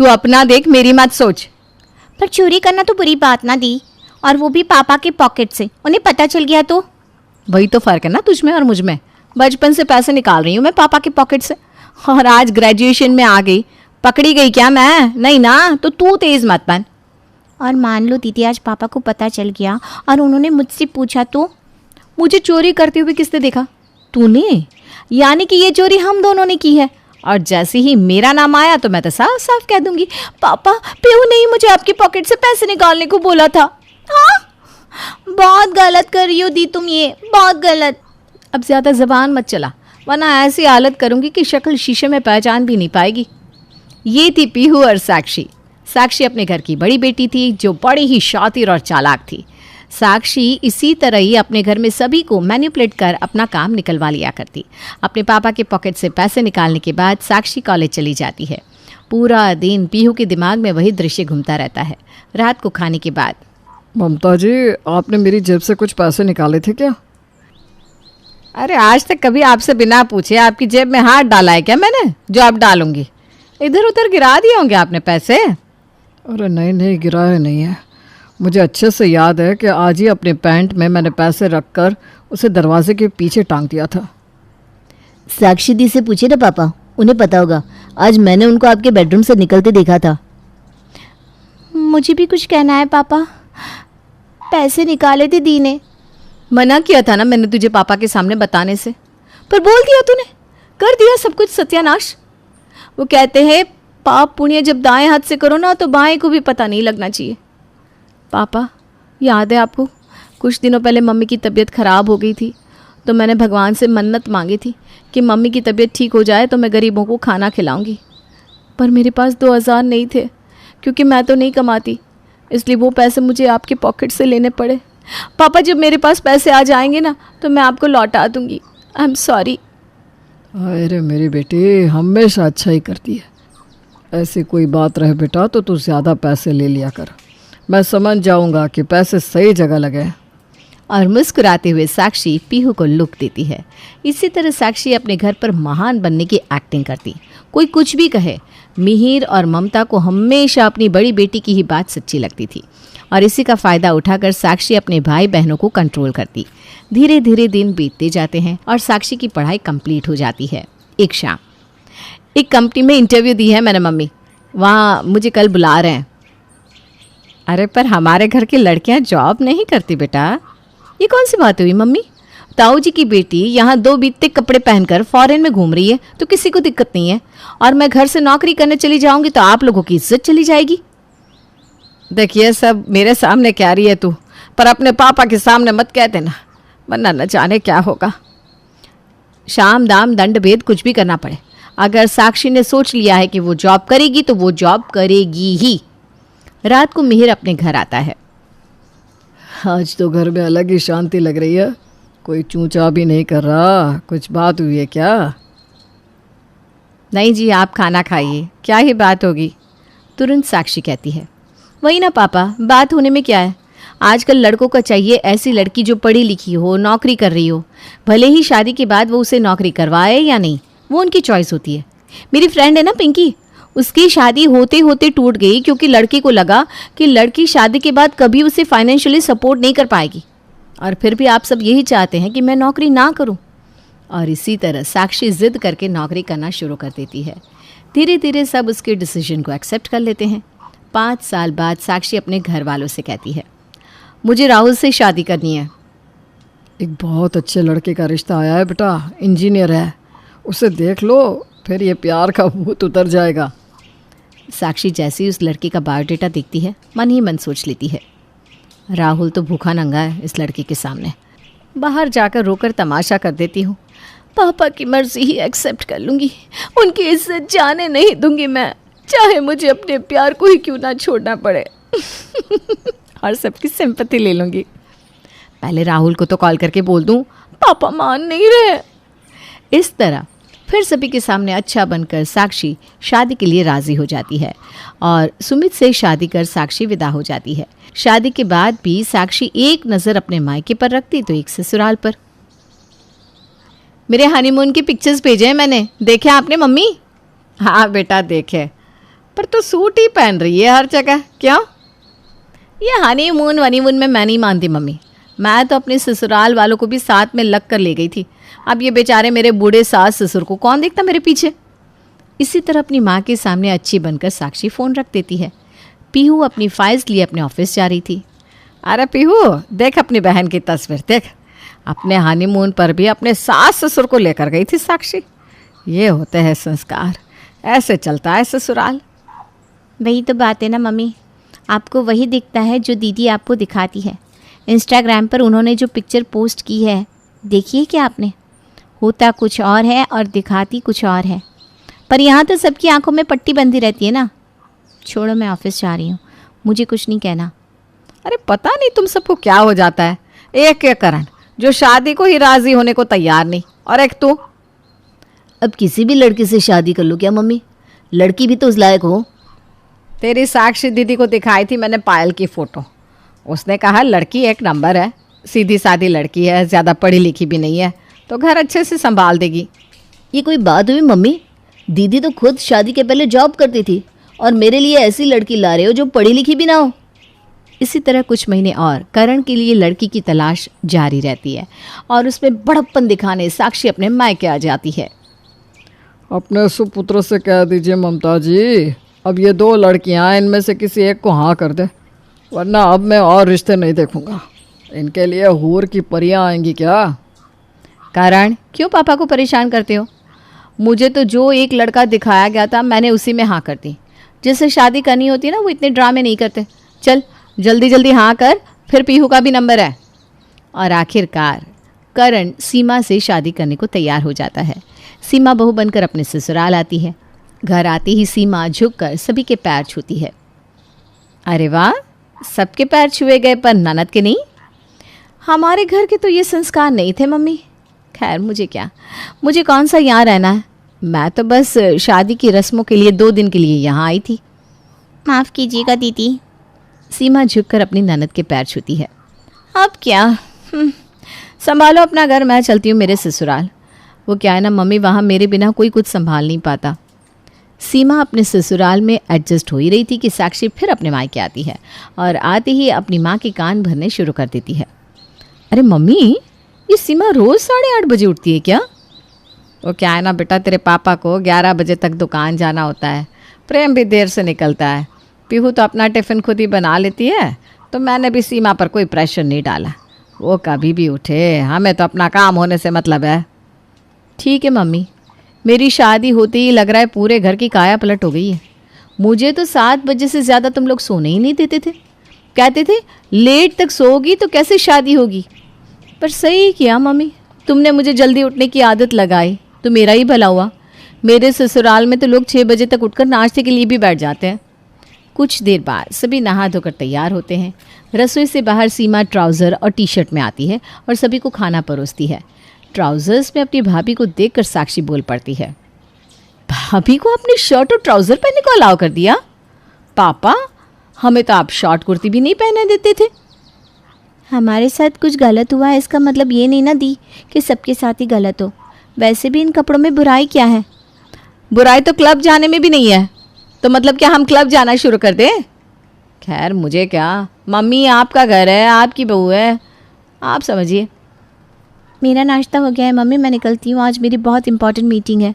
तू अपना देख, मेरी मत सोच। पर चोरी करना तो बुरी बात ना दी, और वो भी पापा के पॉकेट से। उन्हें पता चल गया तो? वही तो फर्क है ना तुझ में और मुझ में। बचपन से पैसे निकाल रही हूँ मैं पापा के पॉकेट से, और आज ग्रेजुएशन में आ गई, पकड़ी गई क्या मैं? नहीं ना, तो तू तेज मत बन। और मान लो दीदी आज पापा को पता चल गया और उन्होंने मुझसे पूछा तो? मुझे चोरी करते हुए किसने देखा? तूने। यानी कि ये चोरी हम दोनों ने की है, और जैसे ही मेरा नाम आया तो मैं तो साफ साफ कह दूंगी, पापा पीहू ने ही मुझे आपके पॉकेट से पैसे निकालने को बोला था। हाँ, बहुत गलत कर रही हो दी तुम, ये बहुत गलत। अब ज़्यादा ज़बान मत चला, वरना ऐसी हालत करूंगी कि शक्ल शीशे में पहचान भी नहीं पाएगी। ये थी पीहू और साक्षी। साक्षी अपने घर की बड़ी बेटी थी जो बड़ी ही शातिर और चालाक थी। साक्षी इसी तरह ही अपने घर में सभी को मैनिपुलेट कर अपना काम निकलवा लिया करती। अपने पापा के पॉकेट से पैसे निकालने के बाद साक्षी कॉलेज चली जाती है। पूरा दिन पीहू के दिमाग में वही दृश्य घूमता रहता है। रात को खाने के बाद, ममता जी, आपने मेरी जेब से कुछ पैसे निकाले थे क्या? अरे आज तक कभी आपसे बिना पूछे आपकी जेब में हाथ डाला है क्या मैंने, जो आप डालूंगी? इधर उधर गिरा दिए होंगे आपने पैसे। अरे नहीं, गिराए नहीं है। मुझे अच्छे से याद है कि आज ही अपने पैंट में मैंने पैसे रखकर उसे दरवाजे के पीछे टांग दिया था। साक्षी दी से पूछे ना पापा, उन्हें पता होगा। आज मैंने उनको आपके बेडरूम से निकलते देखा था। मुझे भी कुछ कहना है पापा, पैसे निकाले थे दी ने। मना किया था ना मैंने तुझे पापा के सामने बताने से, पर बोल दिया तूने, कर दिया सब कुछ सत्यानाश। वो कहते हैं पाप पुण्य जब दाएं हाथ से करो ना तो बाएं को भी पता नहीं लगना चाहिए। पापा, याद है आपको कुछ दिनों पहले मम्मी की तबीयत ख़राब हो गई थी, तो मैंने भगवान से मन्नत मांगी थी कि मम्मी की तबीयत ठीक हो जाए तो मैं गरीबों को खाना खिलाऊंगी। पर मेरे पास 2000 नहीं थे, क्योंकि मैं तो नहीं कमाती, इसलिए वो पैसे मुझे आपके पॉकेट से लेने पड़े। पापा जब मेरे पास पैसे आ जाएंगे ना तो मैं आपको लौटा दूंगी। I am sorry. अरे मेरी बेटी हमेशा अच्छा ही करती है। ऐसी कोई बात रहे बेटा तो तू ज़्यादा पैसे ले लिया कर। मैं समझ जाऊंगा कि पैसे सही जगह लगे। और मुस्कुराते हुए साक्षी पीहू को लुक देती है। इसी तरह साक्षी अपने घर पर महान बनने की एक्टिंग करती। कोई कुछ भी कहे, मिहिर और ममता को हमेशा अपनी बड़ी बेटी की ही बात सच्ची लगती थी, और इसी का फ़ायदा उठाकर साक्षी अपने भाई बहनों को कंट्रोल करती। धीरे धीरे दिन बीतते जाते हैं और साक्षी की पढ़ाई कंप्लीट हो जाती है। एक शाम एक कंपनी में इंटरव्यू दी है मैंने मम्मी, वहाँ मुझे कल बुला रहे हैं। अरे पर हमारे घर की लड़कियाँ जॉब नहीं करती बेटा। ये कौन सी बात हुई मम्मी? ताऊ जी की बेटी यहाँ 2 बीते कपड़े पहनकर फॉरेन में घूम रही है तो किसी को दिक्कत नहीं है, और मैं घर से नौकरी करने चली जाऊंगी तो आप लोगों की इज्जत चली जाएगी। देखिए सब मेरे सामने कह रही है तू, पर अपने पापा के सामने मत कह देना, वरना न जाने क्या होगा। शाम दाम दंड भेद कुछ भी करना पड़े, अगर साक्षी ने सोच लिया है कि वो जॉब करेगी तो वो जॉब करेगी ही। रात को मिहिर अपने घर आता है। आज तो घर में अलग ही शांति लग रही है, कोई चूंचा भी नहीं कर रहा। कुछ बात हुई है क्या? नहीं जी, आप खाना खाइए, क्या ही बात होगी, तुरंत साक्षी कहती है। वही ना पापा, बात होने में क्या है। आजकल लड़कों को चाहिए ऐसी लड़की जो पढ़ी लिखी हो, नौकरी कर रही हो, भले ही शादी के बाद वो उसे नौकरी करवाए या नहीं, वो उनकी चॉइस होती है। मेरी फ्रेंड है ना पिंकी, उसकी शादी होते होते टूट गई क्योंकि लड़के को लगा कि लड़की शादी के बाद कभी उसे फाइनेंशियली सपोर्ट नहीं कर पाएगी। और फिर भी आप सब यही चाहते हैं कि मैं नौकरी ना करूं। और इसी तरह साक्षी जिद करके नौकरी करना शुरू कर देती है। धीरे धीरे सब उसके डिसीजन को एक्सेप्ट कर लेते हैं। 5 साल बाद साक्षी अपने घर वालों से कहती है, मुझे राहुल से शादी करनी है। एक बहुत अच्छे लड़के का रिश्ता आया है बेटा, इंजीनियर है, उसे देख लो, फिर ये प्यार का भूत उतर जाएगा। साक्षी जैसे ही उस लड़के का बायोडेटा देखती है, मन ही मन सोच लेती है, राहुल तो भूखा नंगा है इस लड़के के सामने। बाहर जाकर रोकर तमाशा कर देती हूँ, पापा की मर्जी ही एक्सेप्ट कर लूँगी, उनकी इज्जत जाने नहीं दूंगी मैं, चाहे मुझे अपने प्यार को ही क्यों ना छोड़ना पड़े। और सबकी सिंपैथी ले लूँगी। पहले राहुल को तो कॉल करके बोल दूँ, पापा मान नहीं रहे। इस तरह फिर सभी के सामने अच्छा बनकर साक्षी शादी के लिए राज़ी हो जाती है और सुमित से शादी कर साक्षी विदा हो जाती है। शादी के बाद भी साक्षी एक नज़र अपने मायके पर रखती तो एक ससुराल पर। मेरे हनीमून की पिक्चर्स भेजे हैं मैंने, देखे आपने मम्मी? हाँ बेटा देखे, पर तो सूट ही पहन रही है हर जगह, क्यों? ये हनीमून वनीमून में मैं नहीं मानती मम्मी। मैं तो अपने ससुराल वालों को भी साथ में लग कर ले गई थी। अब ये बेचारे मेरे बूढ़े सास ससुर को कौन देखता मेरे पीछे। इसी तरह अपनी माँ के सामने अच्छी बनकर साक्षी फ़ोन रख देती है। पीहू अपनी फाइल्स लिए अपने ऑफिस जा रही थी। अरे पीहू, देख अपनी बहन की तस्वीर देख। अपने हनीमून पर भी अपने सास ससुर को लेकर गई थी साक्षी। ये होते हैं संस्कार, ऐसे चलता है ससुराल। वही तो बात है ना मम्मी, आपको वही दिखता है जो दीदी आपको दिखाती है। इंस्टाग्राम पर उन्होंने जो पिक्चर पोस्ट की है, देखिए क्या आपने। होता कुछ और है और दिखाती कुछ और है। पर यहाँ तो सबकी आंखों में पट्टी बंधी रहती है ना। छोड़ो, मैं ऑफिस जा रही हूँ, मुझे कुछ नहीं कहना। अरे पता नहीं तुम सबको क्या हो जाता है। एक के करण जो शादी को ही राजी होने को तैयार नहीं, और एक तू। अब किसी भी लड़के से शादी कर लो क्या मम्मी? लड़की भी तो उस लायक हो। तेरी साक्षी दीदी को दिखाई थी मैंने पायल की फ़ोटो। उसने कहा लड़की एक नंबर है, सीधी सादी लड़की है, ज़्यादा पढ़ी लिखी भी नहीं है, तो घर अच्छे से संभाल देगी। ये कोई बात हुई मम्मी? दीदी तो खुद शादी के पहले जॉब करती थी और मेरे लिए ऐसी लड़की ला रहे हो जो पढ़ी लिखी भी ना हो। इसी तरह कुछ महीने और करण के लिए लड़की की तलाश जारी रहती है और उसमें बड़प्पन दिखाने साक्षी अपने मायके आ जाती है। अपने सुपुत्र से कह दीजिए ममता जी, अब ये 2 लड़कियां, इनमें से किसी एक को हाँ कर दे, वरना अब मैं और रिश्ते नहीं देखूंगा। इनके लिए हूर की परियां आएंगी क्या? करण, क्यों पापा को परेशान करते हो? मुझे तो जो एक लड़का दिखाया गया था मैंने उसी में हाँ कर दी। जिससे शादी करनी होती है ना, वो इतने ड्रामे नहीं करते। चल जल्दी जल्दी हाँ कर, फिर पीहू का भी नंबर है। और आखिरकार करण सीमा से शादी करने को तैयार हो जाता है। सीमा बहू बनकर अपने ससुराल आती है। घर आती ही सीमा झुककर सभी के पैर छूती है। अरे वाह, सबके पैर छुए गए पर ननद के नहीं। हमारे घर के तो ये संस्कार नहीं थे मम्मी। खैर मुझे क्या, मुझे कौन सा यहाँ रहना है। मैं तो बस शादी की रस्मों के लिए 2 दिन के लिए यहाँ आई थी। माफ़ कीजिएगा दीदी। सीमा झुककर अपनी ननद के पैर छूती है। अब क्या, संभालो अपना घर, मैं चलती हूँ मेरे ससुराल। वो क्या है ना मम्मी, वहाँ मेरे बिना कोई कुछ संभाल नहीं पाता। सीमा अपने ससुराल में एडजस्ट हो ही रही थी कि साक्षी फिर अपने मायके आती है और आते ही अपनी माँ के कान भरने शुरू कर देती है। अरे मम्मी, ये सीमा रोज़ 8:30 बजे उठती है क्या? वो क्या है ना बेटा, तेरे पापा को 11 बजे तक दुकान जाना होता है। प्रेम भी देर से निकलता है। पीहू तो अपना टिफ़िन खुद ही बना लेती है, तो मैंने भी सीमा पर कोई प्रेशर नहीं डाला। वो कभी भी उठे, हमें तो अपना काम होने से मतलब है। ठीक है मम्मी, मेरी शादी होते ही लग रहा है पूरे घर की काया पलट हो गई है। मुझे तो 7 बजे से ज़्यादा तुम लोग सोने ही नहीं देते थे। कहते थे लेट तक सोओगी तो कैसे शादी होगी। पर सही किया मम्मी, तुमने मुझे जल्दी उठने की आदत लगाई तो मेरा ही भला हुआ। मेरे ससुराल में तो लोग 6 बजे तक उठकर नाश्ते के लिए भी बैठ जाते हैं। कुछ देर बाद सभी नहा धोकर तैयार होते हैं। रसोई से बाहर सीमा ट्राउज़र और टी-शर्ट में आती है और सभी को खाना परोसती है। ट्राउज़र्स में अपनी भाभी को देखकर साक्षी बोल पड़ती है। भाभी को अपनी शर्ट और ट्राउज़र पहनने को अलाउ कर दिया? पापा, हमें तो आप शॉर्ट कुर्ती भी नहीं पहने देते थे। हमारे साथ कुछ गलत हुआ है, इसका मतलब ये नहीं ना दी कि सबके साथ ही गलत हो। वैसे भी इन कपड़ों में बुराई क्या है? बुराई तो क्लब जाने में भी नहीं है, तो मतलब क्या हम क्लब जाना शुरू कर दें? खैर मुझे क्या, मम्मी आपका घर है, आपकी बहू है, आप समझिए। मेरा नाश्ता हो गया है मम्मी, मैं निकलती हूँ, आज मेरी बहुत इंपॉर्टेंट मीटिंग है।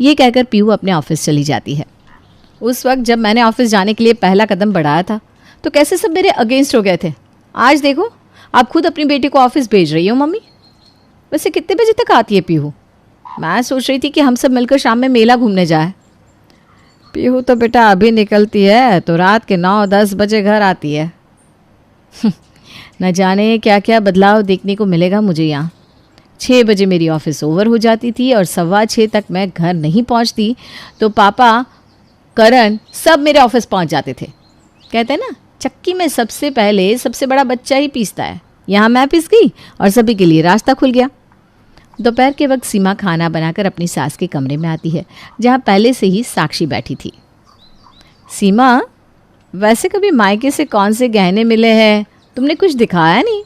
ये कहकर पीहू अपने ऑफिस चली जाती है। उस वक्त जब मैंने ऑफिस जाने के लिए पहला कदम बढ़ाया था तो कैसे सब मेरे अगेंस्ट हो गए थे। आज देखो, आप खुद अपनी बेटी को ऑफिस भेज रही हो मम्मी। वैसे कितने बजे तक आती है पीहू? मैं सोच रही थी कि हम सब मिलकर शाम में मेला घूमने जाए। पीहू तो बेटा अभी निकलती है तो रात के 9-10 बजे घर आती है। न जाने क्या क्या बदलाव देखने को मिलेगा मुझे यहाँ। 6 बजे मेरी ऑफिस ओवर हो जाती थी और 6:15 तक मैं घर नहीं पहुँचती तो पापा, करण सब मेरे ऑफिस पहुँच जाते थे। कहते हैं ना, चक्की में सबसे पहले सबसे बड़ा बच्चा ही पीसता है। यहाँ मैं पिस गई और सभी के लिए रास्ता खुल गया। दोपहर के वक्त सीमा खाना बनाकर अपनी सास के कमरे में आती है जहाँ पहले से ही साक्षी बैठी थी। सीमा, वैसे कभी मायके से कौन से गहने मिले हैं? तुमने कुछ दिखाया नहीं।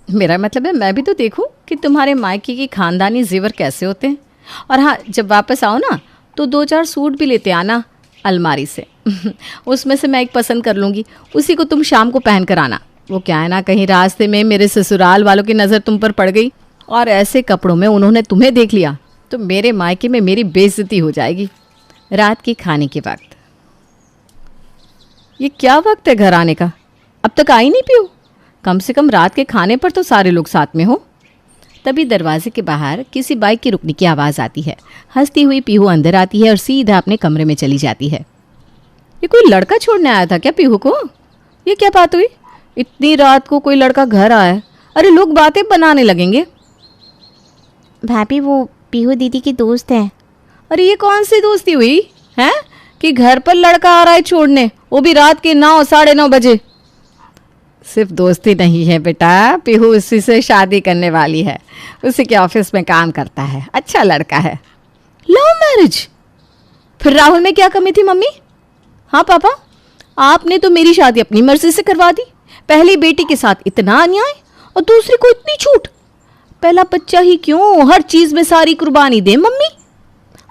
मेरा मतलब है मैं भी तो देखूं कि तुम्हारे मायके की खानदानी जेवर कैसे होते हैं। और हाँ, जब वापस आओ ना तो 2-4 सूट भी लेते आना, अलमारी से। उसमें से मैं एक पसंद कर लूँगी, उसी को तुम शाम को पहन कर आना। वो क्या है ना, कहीं रास्ते में मेरे ससुराल वालों की नज़र तुम पर पड़ गई और ऐसे कपड़ों में उन्होंने तुम्हें देख लिया तो मेरे मायके में मेरी बेइज्जती हो जाएगी। रात के खाने के वक्त। ये क्या वक्त है घर आने का? अब तक आई नहीं पीहू? कम से कम रात के खाने पर तो सारे लोग साथ में हो। तभी दरवाजे के बाहर किसी बाइक की रुकने की आवाज़ आती है। हंसती हुई पीहू अंदर आती है और सीधा अपने कमरे में चली जाती है। ये कोई लड़का छोड़ने आया था क्या पीहू को? ये क्या बात हुई, इतनी रात को कोई लड़का घर आया? अरे लोग बातें बनाने लगेंगे। भाभी वो पीहू दीदी की दोस्त है। अरे ये कौन सी दोस्ती हुई है कि घर पर लड़का आ रहा है छोड़ने, वो भी रात के 9 साढ़े 9 बजे? सिर्फ दोस्ती नहीं है बेटा, पीहू उसी से शादी करने वाली है। उसी के ऑफिस में काम करता है, अच्छा लड़का है। Love marriage? फिर राहुल में क्या कमी थी मम्मी? हाँ पापा, आपने तो मेरी शादी अपनी मर्जी से करवा दी। पहली बेटी के साथ इतना अन्याय और दूसरी को इतनी छूट। पहला बच्चा ही क्यों, हर चीज में सारी कुर्बानी दे मम्मी।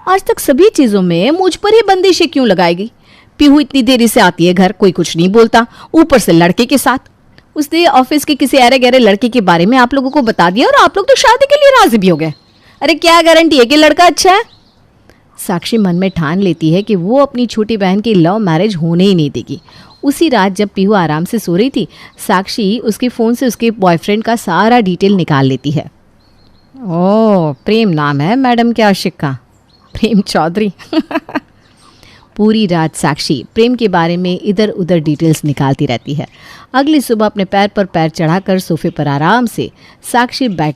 आज तक सभी चीजों में मुझ पर ही बंदिशें क्यों लगाएगी? पीहू इतनी देरी से आती है घर, कोई कुछ नहीं बोलता, ऊपर से लड़के के साथ। उसने ऑफिस के किसी अरे गहरे लड़के के बारे में आप लोगों को बता दिया और आप लोग तो शादी के लिए राजी भी हो गए। अरे क्या गारंटी है कि लड़का अच्छा है? साक्षी मन में ठान लेती है कि वो अपनी छोटी बहन की लव मैरिज होने ही नहीं देगी। उसी रात जब पीहू आराम से सो रही थी, साक्षी उसके फ़ोन से उसके बॉयफ्रेंड का सारा डिटेल निकाल लेती है। ओह, प्रेम नाम है मैडम के आशिक का, प्रेम चौधरी। पूरी रात साक्षी प्रेम के बारे में इधर उधर डिटेल्स निकालती रहती है। अगली सुबह अपने पैर पर पैर चढ़ाकर सोफे पर आराम से साक्षी बैठ